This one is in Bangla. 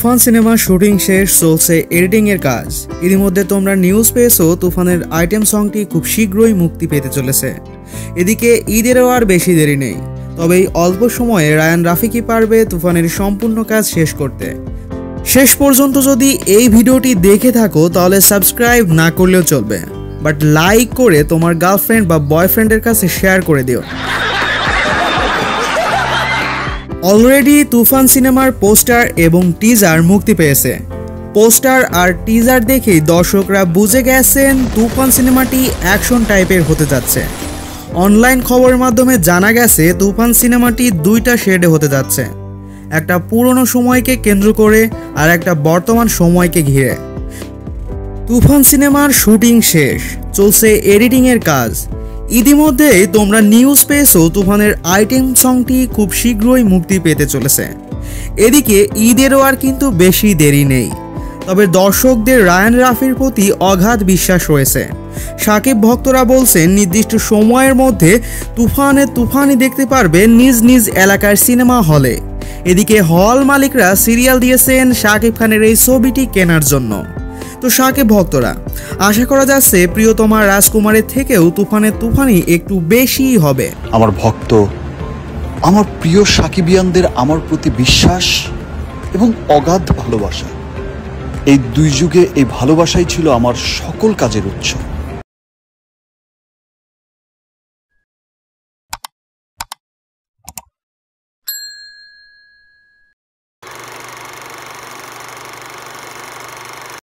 তুফান সিনেমার শুটিং শেষ, চলছে এডিটিং এর কাজ। ইতিমধ্যে তোমরা নিউজ পেয়েছো তুফানের আইটেম সংটি খুব শীঘ্রই মুক্তি পেতে চলেছে। এদিকে ঈদেরও আর বেশি দেরি নেই, তবে এই অল্প সময়ে রায়ান রাফি কি পারবে তুফানের সম্পূর্ণ কাজ শেষ করতে? শেষ পর্যন্ত যদি এই ভিডিওটি দেখে থাকো তাহলে সাবস্ক্রাইব না করলেও চলবে, বাট লাইক করে তোমার গার্লফ্রেন্ড বা বয়ফ্রেন্ডের কাছে শেয়ার করে দিও। অলরেডি তুফান সিনেমার পোস্টার এবং টিজার মুক্তি পেয়েছে। পোস্টার আর টিজার দেখেই দর্শকরা বুঝে গেছেন তুফান সিনেমাটি অ্যাকশন টাইপের হতে যাচ্ছে। অনলাইন খবরের মাধ্যমে জানা গেছে তুফান সিনেমাটি দুইটা শেডে হতে যাচ্ছে, একটা পুরনো সময়কে কেন্দ্র করে আর একটা বর্তমান সময়কে ঘিরে। তুফান সিনেমার শুটিং শেষ, চলছে এডিটিং এর কাজ। ইতিমধ্যেই তোমরা নিউজ পেয়েছো তুফানের আইটেম সংটি খুব শীঘ্রই মুক্তি পেতে চলেছে। এদিকে ঈদেরও আর কিন্তু বেশি দেরি নেই, তবে দর্শকদের রায়ান রাফির প্রতি অগাধ বিশ্বাস রয়েছে। সাকিব ভক্তরা বলছেন নির্দিষ্ট সময়ের মধ্যে তুফানই দেখতে পারবে নিজ নিজ এলাকার সিনেমা হলে। এদিকে হল মালিকরা সিরিয়াল দিয়েছেন সাকিব খানের এই ছবিটি কেনার জন্য। তো সাকিব ভক্তরা আশা করা যাচ্ছে প্রিয়তমা রাজকুমারের থেকেও তুফানই একটু বেশি হবে। আমার ভক্ত, আমার প্রিয় সাকিবিয়ানদের আমার প্রতি বিশ্বাস এবং অগাধ ভালোবাসা, এই দুই যুগে এই ভালোবাসাই ছিল আমার সকল কাজের উৎস।